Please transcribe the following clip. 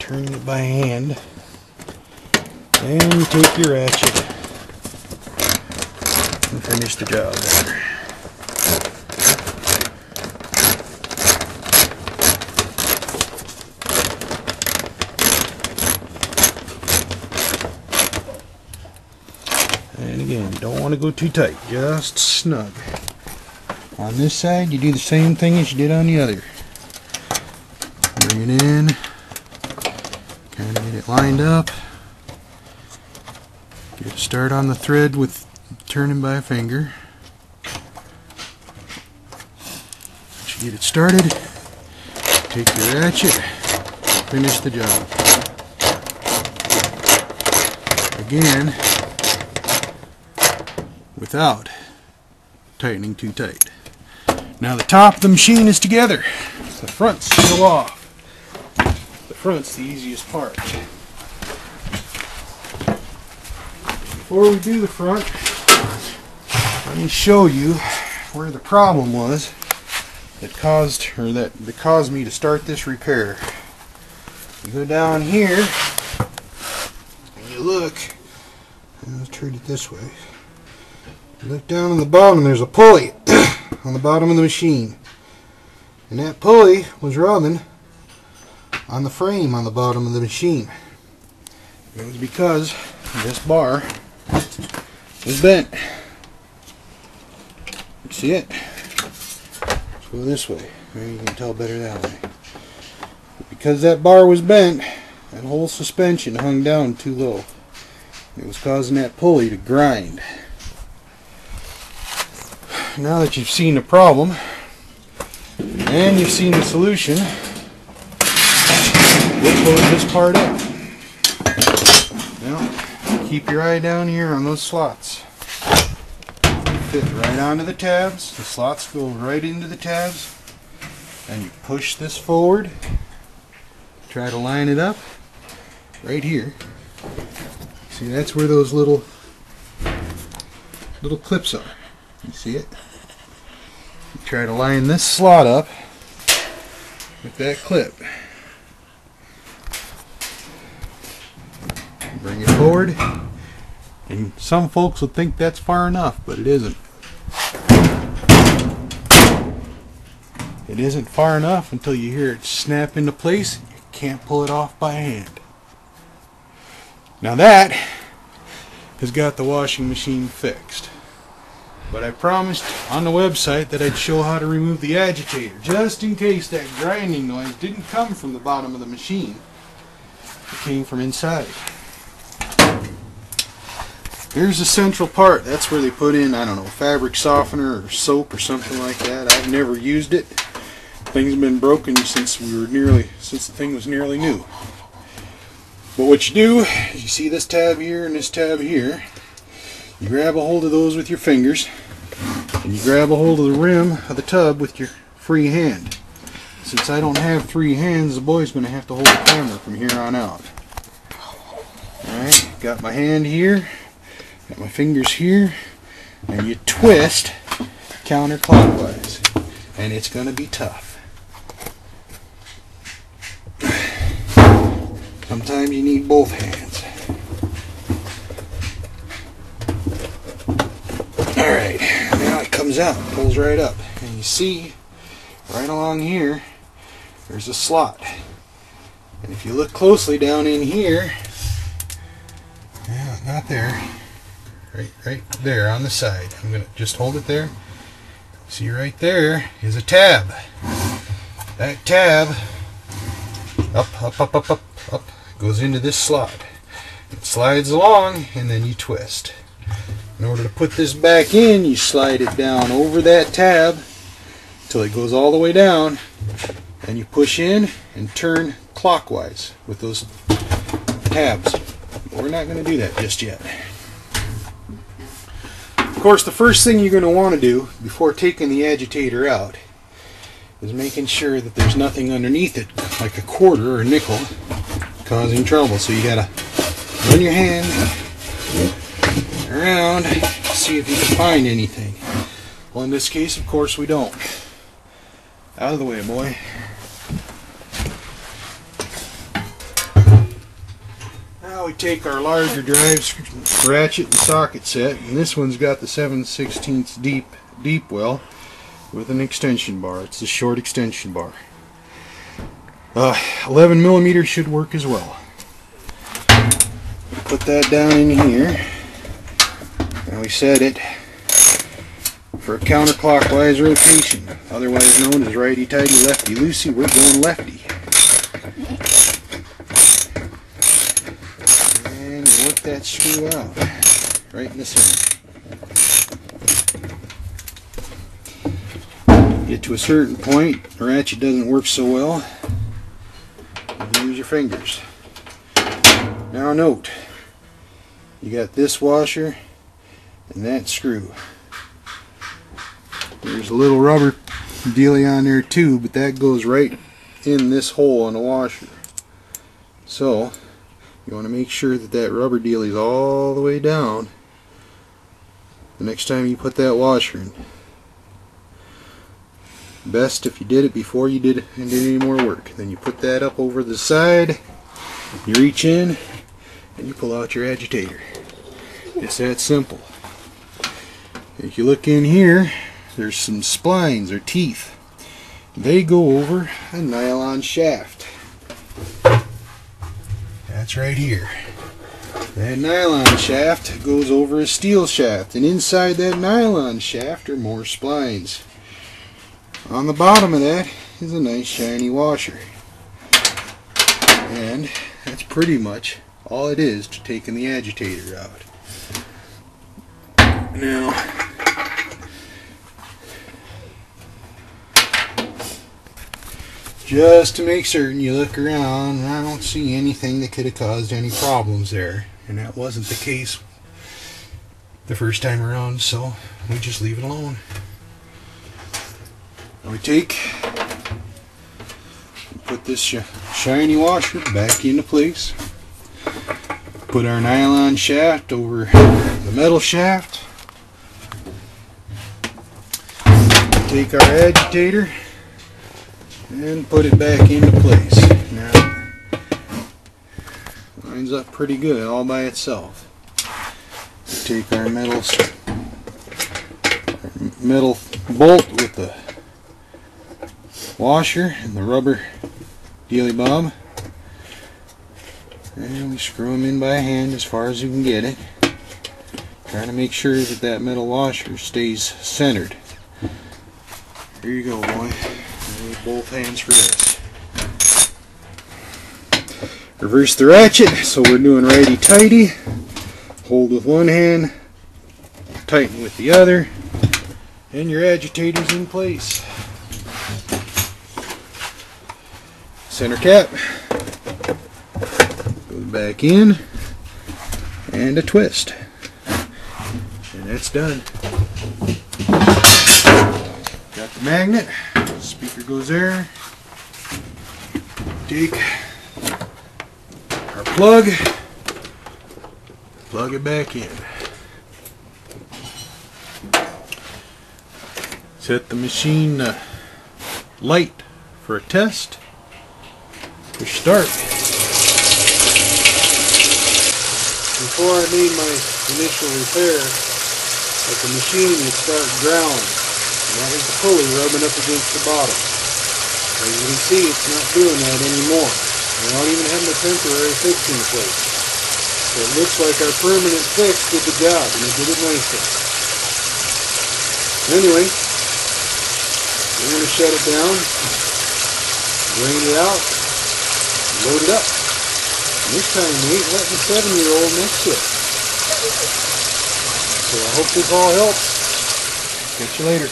turning it by hand, and you take your ratchet and finish the job there. And again, you don't want to go too tight, just snug. On this side, you do the same thing as you did on the other. Bring it in, kind of get it lined up. Get a start on the thread with turning by a finger. Once you get it started, take your ratchet, finish the job. Again, without tightening too tight. Now the top of the machine is together. The front's still off. The front's the easiest part. Before we do the front, let me show you where the problem was that caused me to start this repair. You go down here and you look, and let's turn it this way. You look down on the bottom, there's a pulley on the bottom of the machine. And that pulley was rubbing on the frame on the bottom of the machine. It was because this bar was bent. You see it? Let's go this way. Maybe you can tell better that way. Because that bar was bent, that whole suspension hung down too low. It was causing that pulley to grind. Now that you've seen the problem and you've seen the solution, we'll close this part up. Now, keep your eye down here on those slots. Fit right onto the tabs. The slots go right into the tabs. And you push this forward. Try to line it up right here. See, that's where those little clips are. You see it? You try to line this slot up with that clip. Bring it forward, and some folks would think that's far enough, but it isn't. It isn't far enough until you hear it snap into place. You can't pull it off by hand. Now that has got the washing machine fixed. But I promised on the website that I'd show how to remove the agitator, just in case that grinding noise didn't come from the bottom of the machine. It came from inside. Here's the central part. That's where they put in, I don't know, fabric softener or soap or something like that. I've never used it. Thing's been broken since the thing was nearly new. But what you do is you see this tab here and this tab here. You grab a hold of those with your fingers, and you grab a hold of the rim of the tub with your free hand. Since I don't have free hands, the boy's going to have to hold the camera from here on out. Alright, got my hand here, got my fingers here, and you twist counterclockwise. And it's going to be tough. Sometimes you need both hands. Alright, now it comes out, pulls right up. And you see, right along here, there's a slot. And if you look closely down in here, yeah, not there, right there on the side. I'm going to just hold it there. See right there is a tab. That tab, up, goes into this slot. It slides along and then you twist. In order to put this back in, you slide it down over that tab until it goes all the way down, and you push in and turn clockwise with those tabs. But we're not going to do that just yet. Of course, the first thing you're going to want to do before taking the agitator out is making sure that there's nothing underneath it, like a quarter or a nickel, causing trouble. So you got to run your hand around, see if you can find anything. Well, in this case, of course, we don't. Out of the way, boy. Now we take our larger drive ratchet and socket set, and this one's got the 7/16 deep well with an extension bar. It's the short extension bar. 11mm should work as well. Put that down in here, and we set it for a counterclockwise rotation, otherwise known as righty-tighty, lefty-loosey. We're going lefty. And you work that screw out right in the center. Get to a certain point, the ratchet doesn't work so well. Use your fingers. Now note, you got this washer and that screw. There's a little rubber dealie on there too, but that goes right in this hole in the washer. So you want to make sure that that rubber dealie is all the way down the next time you put that washer in. Best if you did it before you did any more work. Then you put that up over the side, you reach in, and you pull out your agitator. It's that simple. If you look in here, there's some splines or teeth. They go over a nylon shaft. That's right here. That nylon shaft goes over a steel shaft, and inside that nylon shaft are more splines. On the bottom of that is a nice shiny washer. And that's pretty much all it is to taking the agitator out. Now, just to make certain, you look around, and I don't see anything that could have caused any problems there. And that wasn't the case the first time around, so we just leave it alone. We put this shiny washer back into place, put our nylon shaft over the metal shaft, take our agitator and put it back into place. Now, lines up pretty good all by itself. Take our metal bolt with the washer and the rubber dealie bob, and we screw them in by hand as far as you can get it, trying to make sure that that metal washer stays centered. Here you go, boy. I need both hands for this. Reverse the ratchet, so we're doing righty-tighty. Hold with one hand, tighten with the other, and your agitator's in place. Center cap goes back in, and a twist, and that's done. Got the magnet, speaker goes there. Take our plug it back in. Set the machine light for a test. Push start. Before I made my initial repair, at the machine would start growling, and that was the pulley rubbing up against the bottom. As you can see, it's not doing that anymore. I don't even have my temporary fix in place. So it looks like our permanent fix did the job, and it did it nicely. Anyway, we're going to shut it down, drain it out, load it up. And this time we ain't letting the 7-year-old next to it. So I hope this all helps. Catch you later.